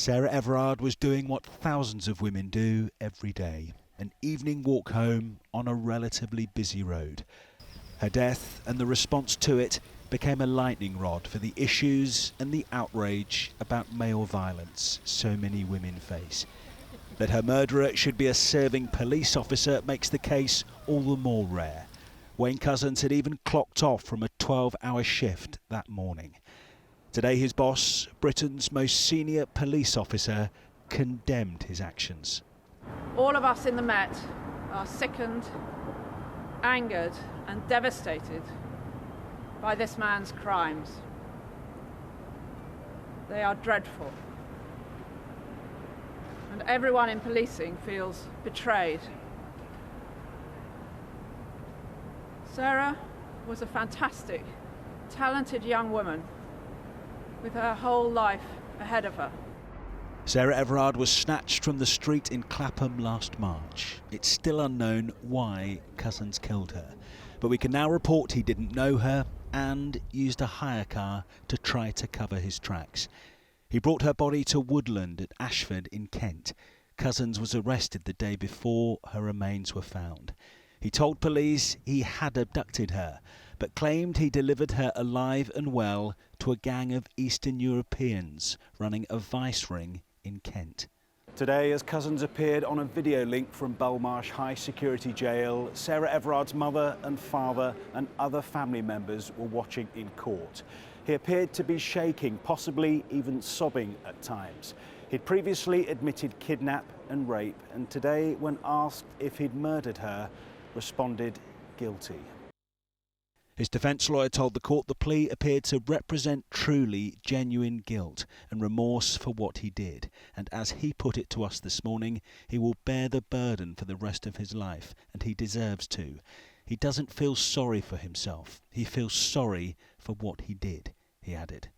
Sarah Everard was doing what thousands of women do every day, an evening walk home on a relatively busy road. Her death and the response to it became a lightning rod for the issues and the outrage about male violence so many women face. That her murderer should be a serving police officer makes the case all the more rare. Wayne Couzens had even clocked off from a 12-hour shift that morning. Today his boss, Britain's most senior police officer, condemned his actions. All of us in the Met are sickened, angered and devastated by this man's crimes. They are dreadful. And everyone in policing feels betrayed. Sarah was a fantastic, talented young woman with her whole life ahead of her. Sarah Everard was snatched from the street in Clapham last March. It's still unknown why Couzens killed her, but we can now report he didn't know her and used a hire car to try to cover his tracks. He brought her body to Woodland at Ashford in Kent. Couzens was arrested the day before her remains were found. He told police he had abducted her, but claimed he delivered her alive and well to a gang of Eastern Europeans running a vice ring in Kent. Today, as Couzens appeared on a video link from Belmarsh High Security Jail, Sarah Everard's mother and father and other family members were watching in court. He appeared to be shaking, possibly even sobbing at times. He'd previously admitted kidnap and rape, and today, when asked if he'd murdered her, responded guilty. His defence lawyer told the court the plea appeared to represent truly genuine guilt and remorse for what he did, and as he put it to us this morning, he will bear the burden for the rest of his life, and he deserves to. He doesn't feel sorry for himself, he feels sorry for what he did, he added.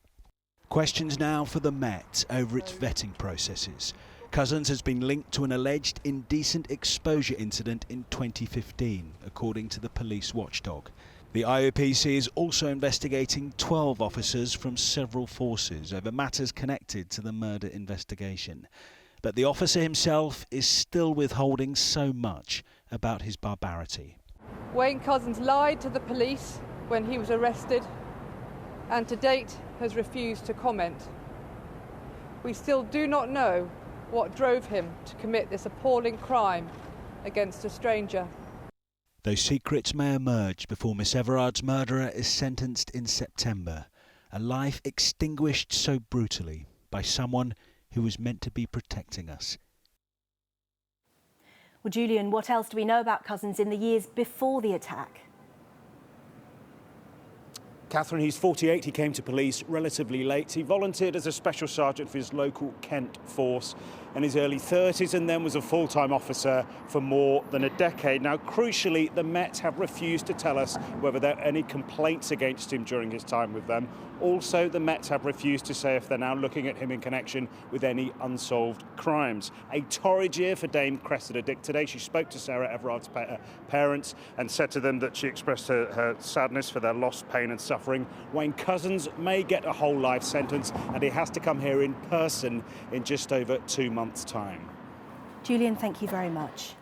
Questions now for the Met over its vetting processes. Couzens has been linked to an alleged indecent exposure incident in 2015, according to the police watchdog. The IOPC is also investigating 12 officers from several forces over matters connected to the murder investigation. But the officer himself is still withholding so much about his barbarity. Wayne Couzens lied to the police when he was arrested and to date has refused to comment. We still do not know what drove him to commit this appalling crime against a stranger. Those secrets may emerge before Miss Everard's murderer is sentenced in September. A life extinguished so brutally by someone who was meant to be protecting us. Well, Julian, what else do we know about Couzens in the years before the attack? Catherine, he's 48. He came to police relatively late. He volunteered as a special sergeant for his local Kent force in his early 30s and then was a full-time officer for more than a decade. Now, crucially, the Met have refused to tell us whether there are any complaints against him during his time with them. Also, the Met have refused to say if they're now looking at him in connection with any unsolved crimes. A torrid year for Dame Cressida Dick today. She spoke to Sarah Everard's parents and said to them that she expressed her sadness for their loss, pain and suffering. Wayne Couzens may get a whole life sentence and he has to come here in person in just over 2 months' time. Julian, thank you very much.